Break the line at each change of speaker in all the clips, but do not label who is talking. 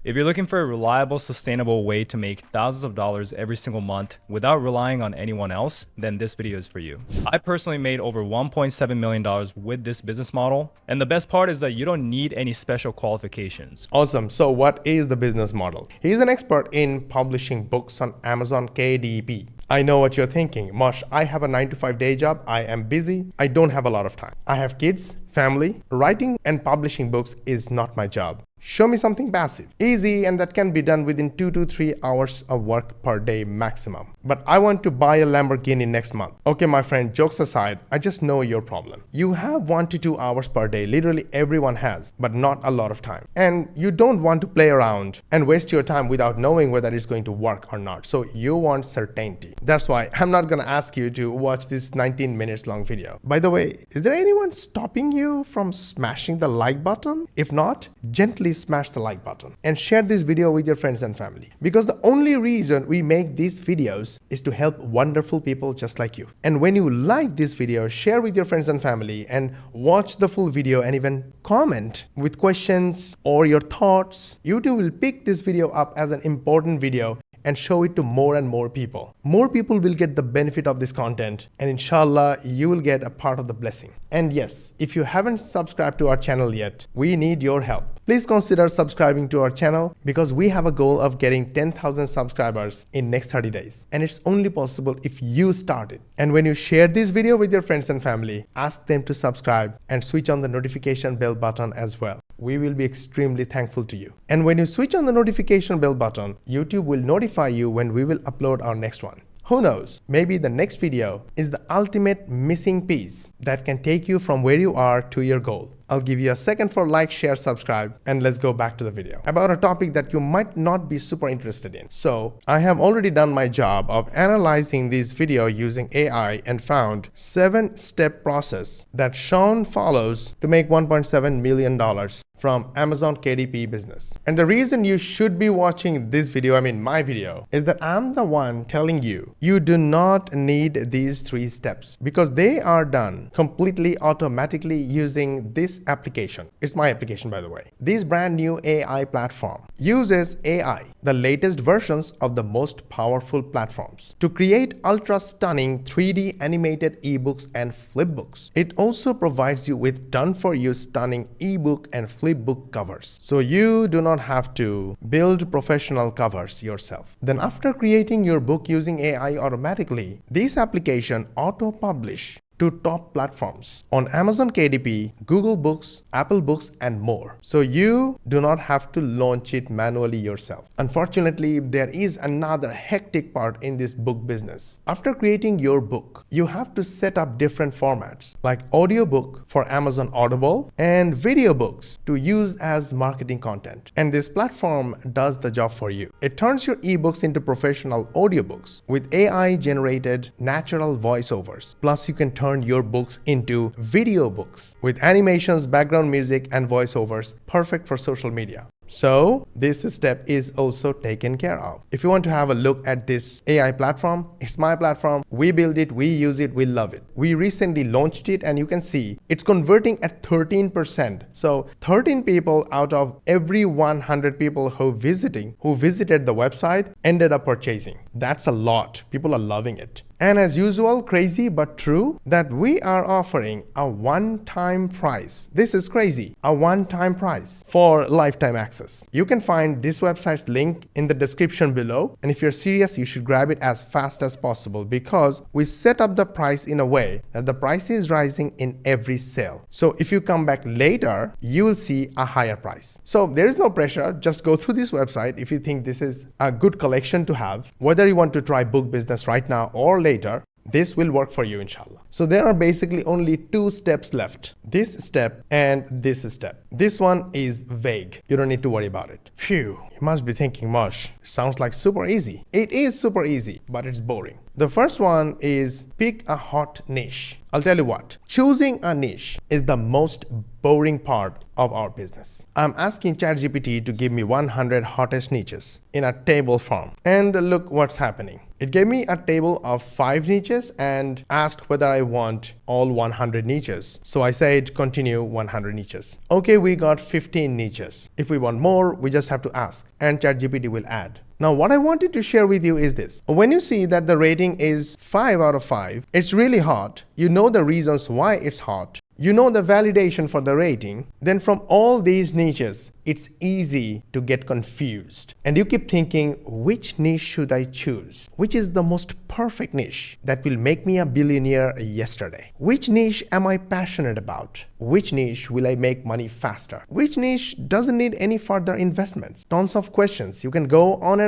If you're looking for a reliable, sustainable way to make thousands of dollars every single month without relying on anyone else, then this video is for you. I personally made over $1.7 million with this business model, and the best part is that you don't need any special qualifications.
Awesome. So what is the business model? He's an expert in publishing books on Amazon KDP. I know what you're thinking. Mosh, I have a 9-to-5 day job. I am busy. I don't have a lot of time. I have kids, family. Writing and publishing books is not my job. Show me something passive, easy, and that can be done within 2 to 3 hours of work per day maximum. But I want to buy a Lamborghini next month. Okay, my friend, jokes aside, I just know your problem. You have 1 to 2 hours per day, literally everyone has, but not a lot of time. And you don't want to play around and waste your time without knowing whether it's going to work or not. So you want certainty. That's why I'm not gonna ask you to watch this 19 minutes long video. By the way, is there anyone stopping you from smashing the like button? If not, gently smash the like button and share this video with your friends and family, because the only reason we make these videos is to help wonderful people just like you. And when you like this video, share with your friends and family and watch the full video and even comment with questions or your thoughts. YouTube will pick this video up as an important video and show it to more and more people. More people will get the benefit of this content, and inshallah, you will get a part of the blessing. And yes, if you haven't subscribed to our channel yet, we need your help. Please consider subscribing to our channel, because we have a goal of getting 10,000 subscribers in next 30 days. And it's only possible if you start it. And when you share this video with your friends and family, ask them to subscribe and switch on the notification bell button as well. We will be extremely thankful to you. And when you switch on the notification bell button, YouTube will notify you when we will upload our next one. Who knows, maybe the next video is the ultimate missing piece that can take you from where you are to your goal. I'll give you a second for like, share, subscribe, and let's go back to the video about a topic that you might not be super interested in. So I have already done my job of analyzing this video using AI and found 7-step process that Sean follows to make $1.7 million from Amazon KDP business. And the reason you should be watching this video, my video, is that I'm the one telling you, you do not need these 3 steps, because they are done completely automatically using this application. It's my application, by the way. This brand new AI platform uses AI, the latest versions of the most powerful platforms, to create ultra stunning 3D animated ebooks and flipbooks. It also provides you with done for you stunning ebook and flipbook covers, so you do not have to build professional covers yourself. Then after creating your book using AI automatically, this application auto-publish to top platforms on Amazon KDP, Google Books, Apple Books, and more. So you do not have to launch it manually yourself. Unfortunately, there is another hectic part in this book business. After creating your book, you have to set up different formats like audiobook for Amazon Audible and video books to use as marketing content. And this platform does the job for you. It turns your ebooks into professional audiobooks with AI generated natural voiceovers. Plus, you can turn your books into video books with animations, background music, and voiceovers, perfect for social media. So this step is also taken care of. If you want to have a look at this AI platform, it's my platform. We build it, we use it, we love it. We recently launched it, and you can see it's converting at 13%. So 13 people out of every 100 people who visited the website ended up purchasing. That's a lot. People are loving it. And as usual, crazy but true, that we are offering a one-time price. This is crazy. A one-time price for lifetime access. You can find this website's link in the description below. And if you're serious, you should grab it as fast as possible, because we set up the price in a way that the price is rising in every sale. So if you come back later, you will see a higher price. So there is no pressure. Just go through this website if you think this is a good collection to have. Whether you want to try book business right now or later, this will work for you, inshallah. So there are basically only 2 steps left. This step and this step. This one is vague. You don't need to worry about it. Phew, you must be thinking, Mosh, sounds like super easy. It is super easy, but it's boring. The first one is pick a hot niche. I'll tell you what, choosing a niche is the most boring part of our business. I'm asking ChatGPT to give me 100 hottest niches in a table form. And look what's happening. It gave me a table of 5 niches and asked whether I want all 100 niches. So I said continue 100 niches. Okay, we got 15 niches. If we want more, we just have to ask and ChatGPT will add. Now, what I wanted to share with you is this. When you see that the rating is 5 out of 5, it's really hot. You know the reasons why it's hot. You know the validation for the rating. Then from all these niches, it's easy to get confused. And you keep thinking, which niche should I choose? Which is the most perfect niche that will make me a billionaire yesterday? Which niche am I passionate about? Which niche will I make money faster? Which niche doesn't need any further investments? Tons of questions. You can go on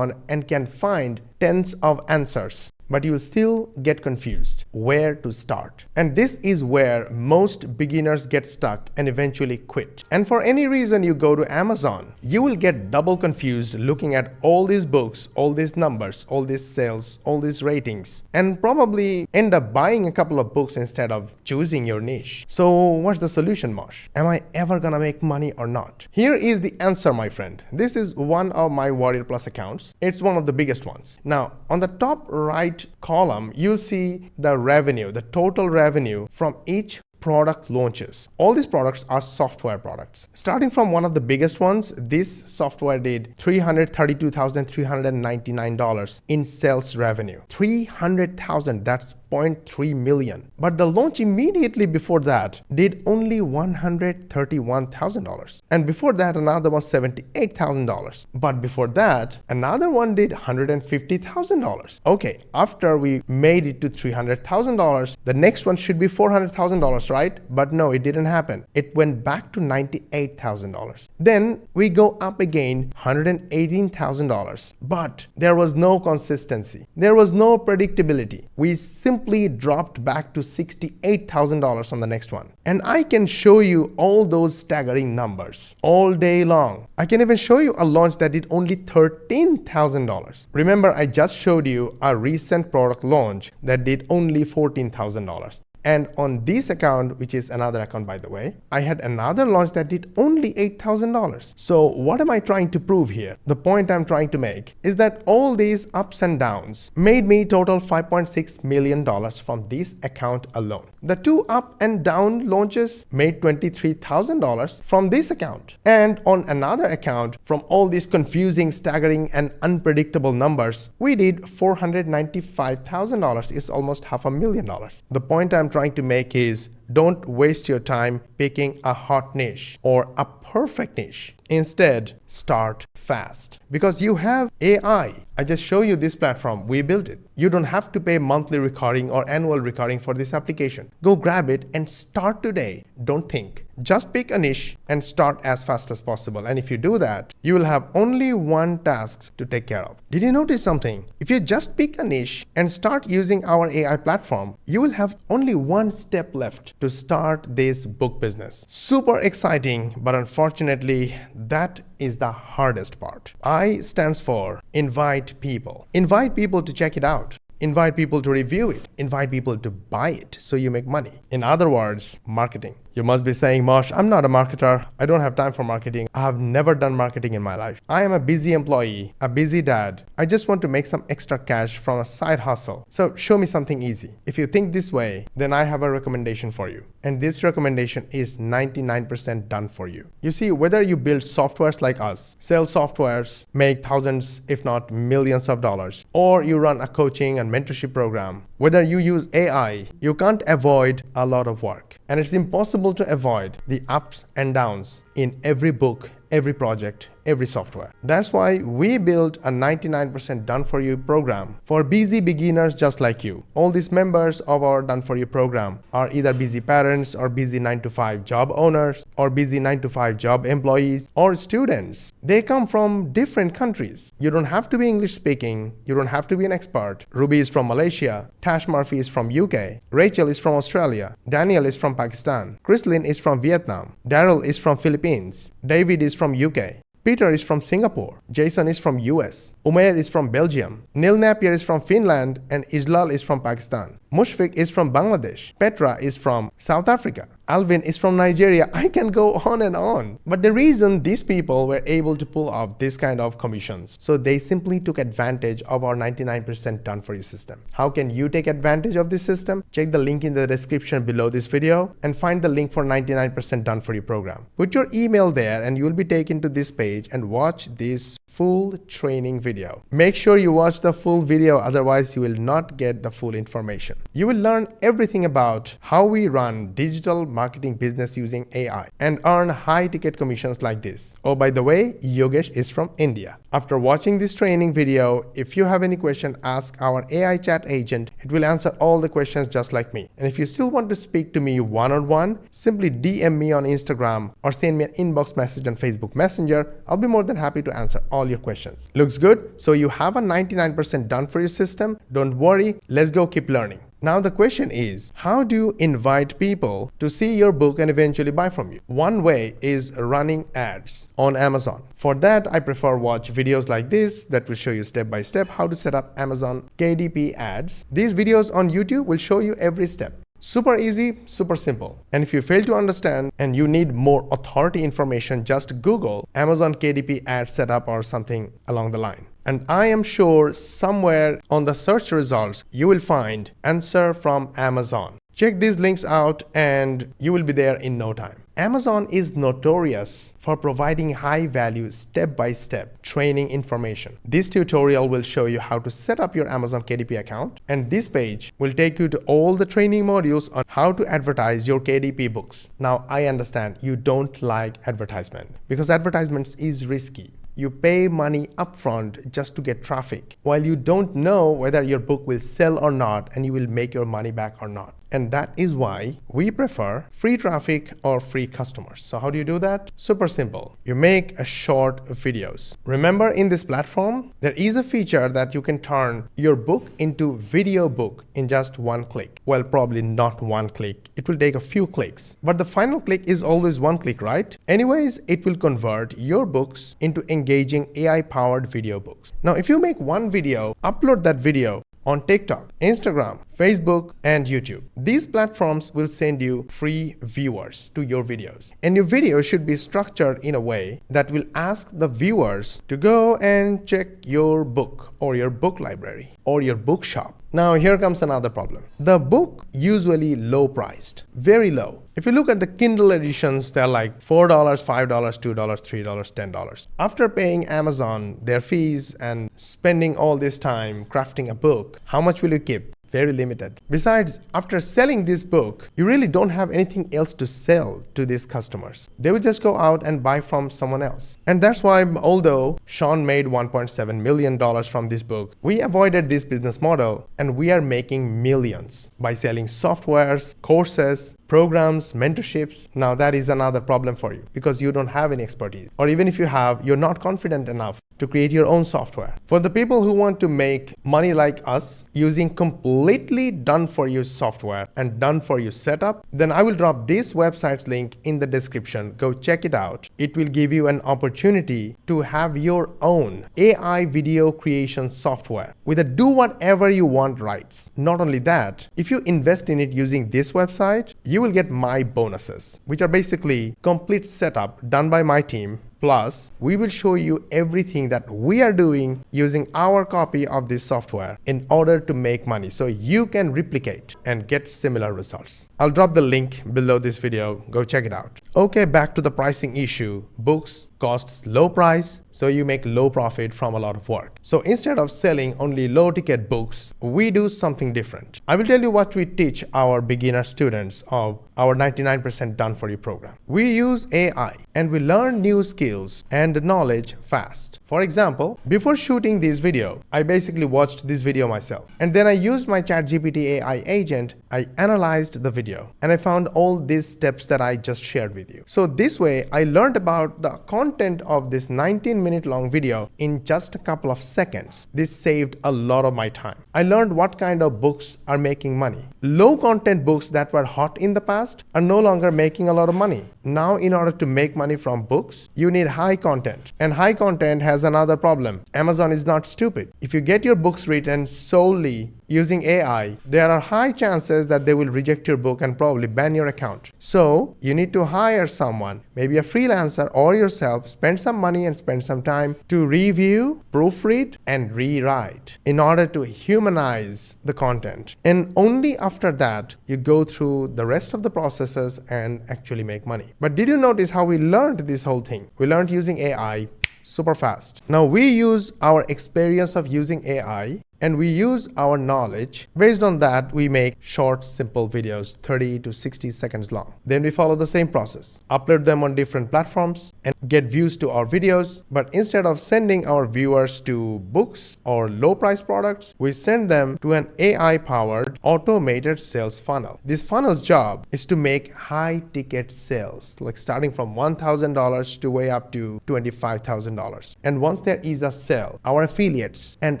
and can find tens of answers. But you will still get confused where to start. And this is where most beginners get stuck and eventually quit. And for any reason you go to Amazon, you will get double confused looking at all these books, all these numbers, all these sales, all these ratings, and probably end up buying a couple of books instead of choosing your niche. So what's the solution, Mosh? Am I ever gonna make money or not? Here is the answer, my friend. This is one of my Warrior Plus accounts. It's one of the biggest ones. Now, on the top right column, you'll see the revenue, the total revenue from each product launches. All these products are software products. Starting from one of the biggest ones, this software did $332,399 in sales revenue. 300,000, that's 0.3 million. But the launch immediately before that did only $131,000. And before that, another was $78,000. But before that, another one did $150,000. Okay, after we made it to $300,000, the next one should be $400,000, right? But no, it didn't happen. It went back to $98,000. Then we go up again, $118,000. But there was no consistency. There was no predictability. We simply dropped back to $68,000 on the next one. And I can show you all those staggering numbers all day long. I can even show you a launch that did only $13,000. Remember, I just showed you a recent product launch that did only $14,000. And on this account, which is another account by the way, I had another launch that did only $8,000. So what am I trying to prove here? The point I'm trying to make is that all these ups and downs made me total $5.6 million from this account alone. The 2 up and down launches made $23,000 from this account. And on another account, from all these confusing, staggering, and unpredictable numbers, we did $495,000. It's almost $500,000. The point I'm trying to make is, don't waste your time picking a hot niche or a perfect niche. Instead, start fast. Because you have AI. I just show you this platform. We built it. You don't have to pay monthly recurring or annual recurring for this application. Go grab it and start today. Don't think. Just pick a niche and start as fast as possible. And if you do that, you will have only one task to take care of. Did you notice something? If you just pick a niche and start using our AI platform, you will have only one step left to start this book business. Super exciting, but unfortunately, that is the hardest part. I stands for invite people. Invite people to check it out. Invite people to review it. Invite people to buy it so you make money. In other words, marketing. You must be saying, Mosh, I'm not a marketer. I don't have time for marketing. I have never done marketing in my life. I am a busy employee, a busy dad. I just want to make some extra cash from a side hustle. So show me something easy. If you think this way, then I have a recommendation for you. And this recommendation is 99% done for you. You see, whether you build softwares like us, sell softwares, make thousands, if not millions of dollars, or you run a coaching and mentorship program, whether you use AI, you can't avoid a lot of work. And it's impossible to avoid the ups and downs in every book, every project, every software. That's why we built a 99% done for you program for busy beginners just like you. All these members of our done for you program are either busy parents or busy 9-to-5 job owners or busy 9-to-5 job employees or students. They come from different countries. You don't have to be English speaking. You don't have to be an expert. Ruby is from Malaysia. Tash Murphy is from UK. Rachel is from Australia. Daniel is from Pakistan. Chrislyn is from Vietnam. Daryl is from Philippines. David is from UK. Peter is from Singapore. Jason is from US. Umair is from Belgium. Neil Napier is from Finland. And Islal is from Pakistan. Mushfiq is from Bangladesh. Petra is from South Africa. Alvin is from Nigeria. I can go on and on. But the reason these people were able to pull off this kind of commissions, so they simply took advantage of our 99% done for you system. How can you take advantage of this system? Check the link in the description below this video and find the link for 99% done for you program. Put your email there and you will be taken to this page and watch this full training video. Make sure you watch the full video, otherwise you will not get the full information. You will learn everything about how we run digital marketing business using AI and earn high ticket commissions like this. Oh, by the way, Yogesh is from India. After watching this training video, if you have any question, ask our AI chat agent. It will answer all the questions just like me. And if you still want to speak to me one-on-one, simply DM me on Instagram or send me an inbox message on Facebook Messenger. I'll be more than happy to answer all your questions. Looks good? So you have a 99% done for your system. Don't worry, let's go keep learning. Now the question is, how do you invite people to see your book and eventually buy from you? One way is running ads on Amazon. For that, I prefer watch videos like this that will show you step by step how to set up Amazon KDP ads. These videos on YouTube will show you every step. Super easy, super simple. And if you fail to understand and you need more authority information, just Google Amazon KDP ad setup or something along the line. And I am sure somewhere on the search results, you will find answer from Amazon. Check these links out and you will be there in no time. Amazon is notorious for providing high value step-by-step training information. This tutorial will show you how to set up your Amazon KDP account, and this page will take you to all the training modules on how to advertise your KDP books. Now I understand you don't like advertisement because advertisements is risky. You pay money upfront just to get traffic, while you don't know whether your book will sell or not and you will make your money back or not. And that is why we prefer free traffic or free customers. So how do you do that? Super simple. You make a short videos. Remember, in this platform, there is a feature that you can turn your book into video book in just one click. Well, probably not one click. It will take a few clicks, but the final click is always one click, right? Anyways, it will convert your books into engaging AI-powered video books. Now, if you make one video, upload that video on TikTok, Instagram, Facebook, and YouTube. These platforms will send you free viewers to your videos. And your video should be structured in a way that will ask the viewers to go and check your book or your book library or your bookshop. Now here comes another problem. The book usually low priced, very low. If you look at the Kindle editions, they're like $4, $5, $2, $3, $10. After paying Amazon their fees and spending all this time crafting a book, how much will you keep? Very limited. Besides, after selling this book, you really don't have anything else to sell to these customers. They will just go out and buy from someone else. And that's why, although Sean made $1.7 million from this book, we avoided this business model and we are making millions by selling softwares, courses, programs, mentorships. Now that is another problem for you because you don't have any expertise. Or even if you have, you're not confident enough to create your own software. For the people who want to make money like us using completely done for you software and done for you setup, then I will drop this website's link in the description. Go check it out. It will give you an opportunity to have your own AI video creation software with a do whatever you want rights. Not only that, if you invest in it using this website, you will get my bonuses, which are basically complete setup done by my team. Plus, we will show you everything that we are doing using our copy of this software in order to make money so you can replicate and get similar results. I'll drop the link below this video. Go check it out. Okay, back to the pricing issue. Books costs low price, so you make low profit from a lot of work. So instead of selling only low ticket books, we do something different. I will tell you what we teach our beginner students of our 99% done for you program. We use AI and we learn new skills and knowledge fast. For example, before shooting this video, I basically watched this video myself. And then I used my ChatGPT AI agent. I analyzed the video and I found all these steps that I just shared with you. So this way, I learned about the content of this 19-minute long video in just a couple of seconds. This saved a lot of my time. I learned what kind of books are making money. Low content books that were hot in the past are no longer making a lot of money. Now, in order to make money from books, you need high content. And high content has another problem. Amazon is not stupid. If you get your books written solely using AI, there are high chances that they will reject your book and probably ban your account. So you need to hire someone, maybe a freelancer or yourself, spend some money and spend some time to review, proofread, and rewrite in order to humanize the content. And only after that, you go through the rest of the processes and actually make money. But did you notice how we learned this whole thing? We learned using AI super fast. Now we use our experience of using AI and we use our knowledge. Based on that, we make short, simple videos, 30 to 60 seconds long. Then we follow the same process, upload them on different platforms and get views to our videos. But instead of sending our viewers to books or low price products, we send them to an AI-powered automated sales funnel. This funnel's job is to make high ticket sales, like starting from $1,000 to way up to $25,000. And once there is a sale, our affiliates and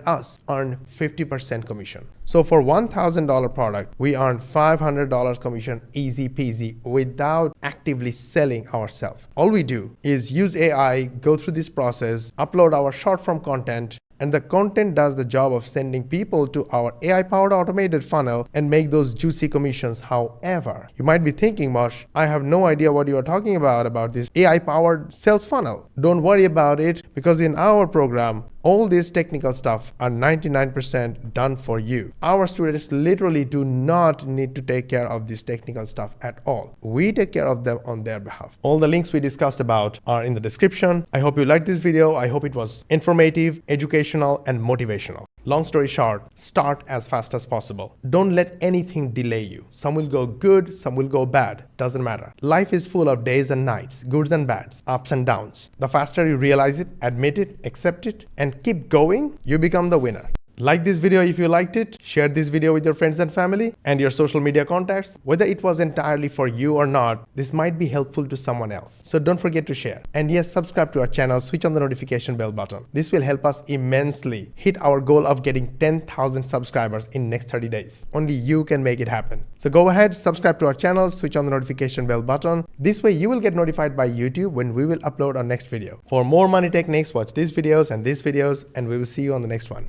us earn 50% commission. So for $1,000 product, we earn $500 commission easy peasy without actively selling ourselves. All we do is use AI, go through this process, upload our short form content, and the content does the job of sending people to our AI-powered automated funnel and make those juicy commissions. However, you might be thinking, Mosh, I have no idea what you are talking about this AI-powered sales funnel. Don't worry about it, because in our program, all this technical stuff are 99% done for you. Our students literally do not need to take care of this technical stuff at all. We take care of them on their behalf. All the links we discussed about are in the description. I hope you liked this video. I hope it was informative, educational, and motivational. Long story short, start as fast as possible. Don't let anything delay you. Some will go good, some will go bad. Doesn't matter. Life is full of days and nights, goods and bads, ups and downs. The faster you realize it, admit it, accept it, and keep going, you become the winner. Like this video if you liked it, share this video with your friends and family and your social media contacts. Whether it was entirely for you or not, this might be helpful to someone else. So don't forget to share. And yes, subscribe to our channel, switch on the notification bell button. This will help us immensely hit our goal of getting 10,000 subscribers in next 30 days. Only you can make it happen. So go ahead, subscribe to our channel, switch on the notification bell button. This way you will get notified by YouTube when we will upload our next video. For more money techniques, watch these videos, and we will see you on the next one.